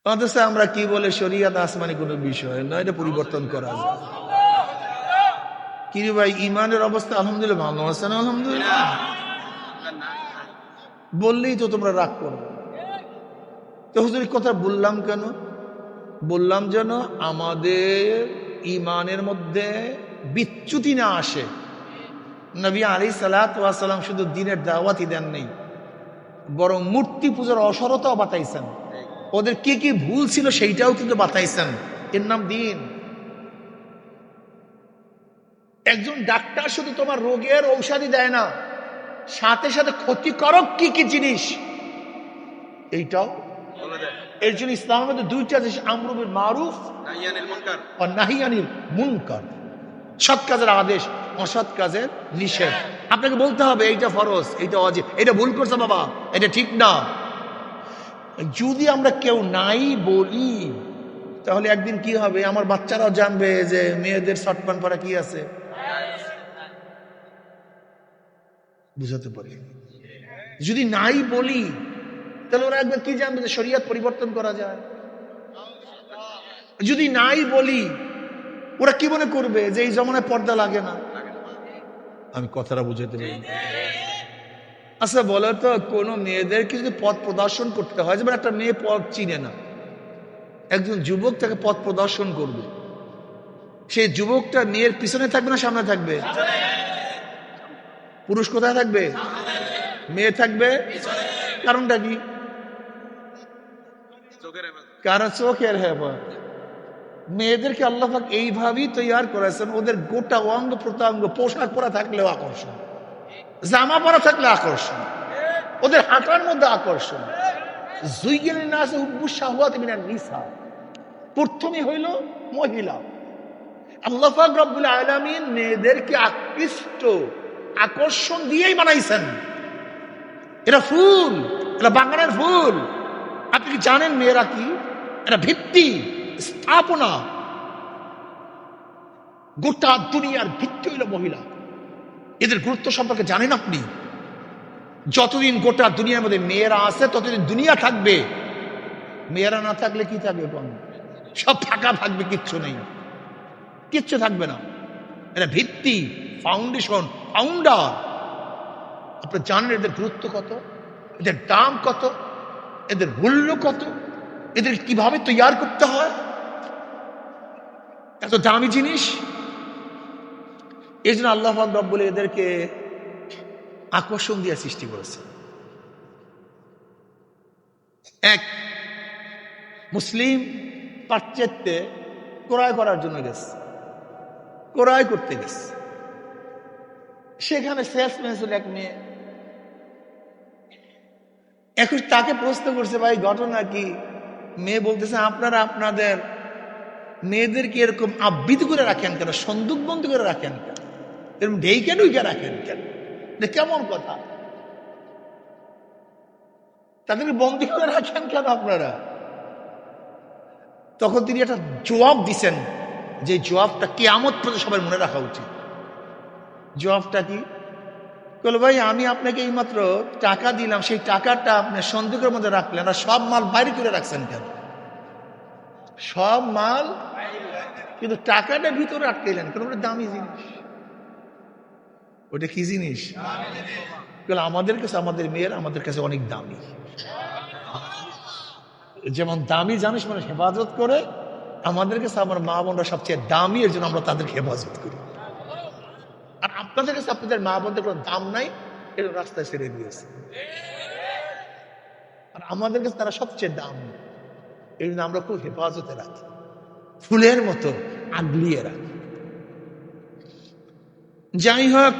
অথচ আমরা কি বলে শরিয়াত আসমানি কোনো বিষয় নয়, এটা পরিবর্তন করা যায়। কি রে ভাই, ইমানের অবস্থা আলহামদুলিল্লাহ ভালো আছে না? আলহামদুলিল্লাহ বললেই তো তোমরা রাগ করবে। তো হুজুর কথা বললাম কেন? বললাম যেন আমাদের ইমানের মধ্যে বিচ্যুতি না আসে। নবী আলাইহিস সালাতু ওয়াস সালাম শুধু দ্বীনের দাওয়াতই দেন নেই, বরং মূর্তি পূজার অসরতাও বাতাইছেন। ওদের কি কি ভুল ছিল সেইটাও কিন্তু বাতাইছেন। এর নাম দ্বীন। একজন ডাক্তার শুধু তোমার রোগের ঔষধি দেয় না, সাথে সাথে ক্ষতিকারক কি কি জিনিস এইটাও এর জন্য ইসলামের মধ্যে দুইটা জিনিস, আমরু বিল মারুফ আর নাহি আনিল মুনকার। সৎ কাজের আদেশ, অসৎ কাজের নিষেধ। আপনাকে বলতে হবে এইটা ফরজ, এইটা ওয়াজিব, এটা ভুল করছে বাবা, এটা ঠিক না। যদি আমরা কেউ নাই বলি তাহলে একদিন কি হবে, আমার বাচ্চারাও জানবে যে মেয়েদের শর্ট প্যান্ট পরা কি আছে। বুঝাতে পারি? যদি নাই বলি তাহলে ওরা একবার কি জানবে যে শরিয়ত পরিবর্তন করা যায়। যদি নাই বলি ওরা কি মনে করবে যে এই জমানায় পর্দা লাগে না। আমি কথাটা বুঝাতে পারি? আচ্ছা বলো তো, কোন মেয়েদেরকে যদি পথ প্রদর্শন করতে হয়, যেমন একটা মেয়ে পথ চিনে না, একজন যুবক তাকে পথ প্রদর্শন করবে, সেই যুবকটা মেয়ের পিছনে থাকবে না সামনে থাকবে? পুরুষ কোথায় থাকবে? মেয়ে থাকবে। কারণটা কি? কারণ চোখের হেফাজত। মেয়েদেরকে আল্লাহ পাক এইভাবেই তৈরি করেছেন, ওদের গোটা অঙ্গ প্রত্যঙ্গ পোশাক পরা থাকলেও আকর্ষণ, জামা পরা থাকলে আকর্ষণ, ওদের হাঁটার মধ্যে আকর্ষণ। প্রথমে হইল মহিলা। আল্লাহ পাক রব্বুল আলামিন মেয়েদেরকে আকৃষ্ট আকর্ষণ দিয়েই বানাইছেন। এরা ফুল, এরা বাগানের ফুল। আপনি কি জানেন মেয়েরা কি? এরা ভিত্তি, স্থাপনা। গোটা দুনিয়ার ভিত্তি হইল মহিলা। এদের গুরুত্ব সম্পর্কে জানেন আপনি? যতদিন গোটা দুনিয়ার মধ্যে মেয়েরা আছে ততদিন দুনিয়া থাকবে। মেয়েরা না থাকলে কি থাকবে? সব ফাঁকা থাকবে, কিচ্ছু নেই, কিচ্ছু থাকবে না। এরা ভিত্তি, ফাউন্ডেশন, ফাউন্ডার। আপনি জানেন এদের গুরুত্ব কত, এদের দাম কত, এদের মূল্য কত, এদের কিভাবে তৈরি করতে হয়। এত দামি জিনিস। এই জন্য আল্লাহ রব্বুল এদেরকে আকর্ষণ দিয়ে সৃষ্টি করেছে। এক মুসলিম পাশ্চাত্যে ক্রয় করার জন্য গেছে, ক্রয় করতে গেছে। সেখানে সেলসম্যান ছিল এক মেয়ে। এখন তাকে প্রশ্ন করছে, ভাই ঘটনা কি? মেয়ে বলতেছে, আপনারা আপনাদের মেয়েদেরকে এরকম আবৃত্তি করে রাখেন কেন, সন্দুক বন্ধ করে রাখেন কেন, এরকম ঢেকে ঢুকে রাখেন কেন? কেমন কথা? তাদেরকে বন্দি করে রাখেন কেন আপনারা? তখন তিনি একটা জবাব দিচ্ছেন, যে জবাবটা কিয়ামত পর্যন্ত সবার মনে রাখা উচিত। জবাবটা কি? বলে, ভাই আমি আপনাকে এইমাত্র টাকা দিলাম, সেই টাকাটা আপনি সন্দুকের মধ্যে রাখলেন, আর সব মাল বাইরে করে রাখছেন কেন? সব মাল, কিন্তু টাকাটা ভিতরে আটকাইলেন কেন? ওটা দামি জিনিস। ওটা কি জিনিস? আমাদের কাছে, আমাদের মেয়ের আমাদের কাছে অনেক দামি। যেমন দামি জানিস মানে হেফাজত করে, আমাদের কাছে আমার মা বোনরা সবচেয়ে দামি, এর জন্য আমরা তাদের হেফাজত করি। আর আপনাদের কাছে আপনাদের মা বোনদের কোনো দাম নাই, এর রাস্তায় ছেড়ে দিয়েছে। আর আমাদের কাছে তারা সবচেয়ে দাম, এই জন্য আমরা খুব হেফাজতে রাখি, ফুলের মতো আগলিয়ে রাখি। যাই হোক,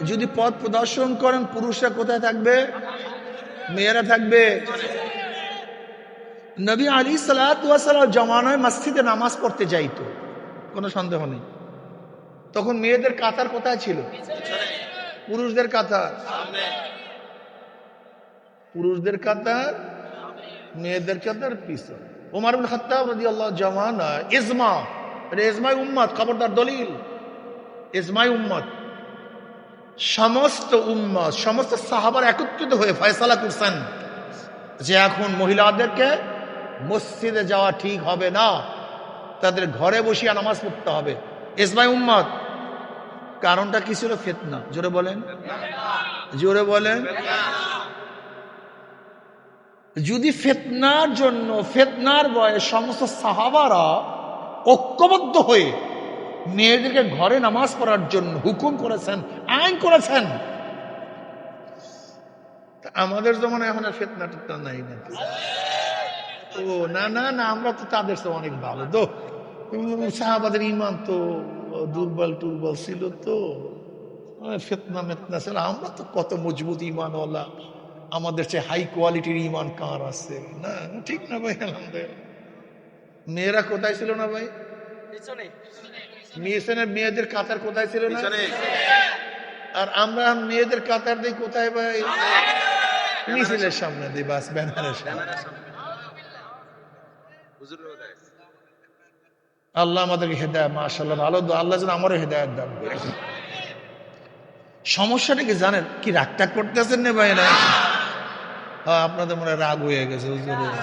যদি পথ প্রদর্শন করেন, পুরুষরা কোথায় থাকবে? মেয়েরা থাকবে। নবী আলাইহিস সালাতু ওয়াস সালাম জমানায় মসজিদে নামাজ পড়তে যাইতো, কোনো সন্দেহ নেই। তখন মেয়েদের কাতার কোথায় ছিল? পুরুষদের কাতার। পুরুষদের কাতার, মেয়েদের কাতার পিছন। ওমর ইবনে খাত্তাব রাদিয়াল্লাহু জামানায় ইজমা, এটা ইজমাই উম্মত, খবরদার দলিল, ইজমাই উম্মত। সমস্ত উম্মত, সমস্ত সাহাবার একত্রিত হয়ে ফয়সালা করছেন যে এখন মহিলাদেরকে মসজিদে যাওয়া ঠিক হবে না, তাদের ঘরে বসিয়া নামাজ পড়তে হবে। ইসমাই উম্মত, কারণটা কি ছিল? ফিতনা। জোরে বলেন, জোরে বলেন। যদি ফিতনার জন্য, ফিতনার ভয়ে সমস্ত সাহাবারা ঐক্যবদ্ধ হয়ে মেয়েদেরকে ঘরে নামাজ পড়ার জন্য হুকুম করেছেন, আইন করেছেন, আমাদের যেমন এখন আর ফিতনা টিতনা নাই নাকি? ও না না না, আমরা তো তাদের চেয়ে অনেক ভালো। তো সাহাবাদের ইমান তো দুর্বল টুর্বল ছিল, তো ফিতনা মেতনা ছিল। আমরা তো কত মজবুত ইমানওয়ালা, আমাদের চেয়ে হাই কোয়ালিটির ইমান কার আছে? না, ঠিক না ভাই? আলহামদুলিল্লাহ। মেয়েরা কোথায় ছিল না ভাই? মেয়েদের কাতার কোথায় ছিল না? আর আমরা মেয়েদের কাতার দিই কোথায় ভাই? মিছিলের সামনে দিই, বাস, ব্যানারের সামনে। আল্লাহ আমাদেরকে হেদায়েত, মাশাআল্লাহ, ভালো। আল্লাহ যেন আমারও হেদায়েত দান করে। সমস্যাটা কি জানেন? কি রাগ টাগ করতেছেন না ভাই? না, আপনাদের মনে রাগ হয়ে গেছে হুজুরের।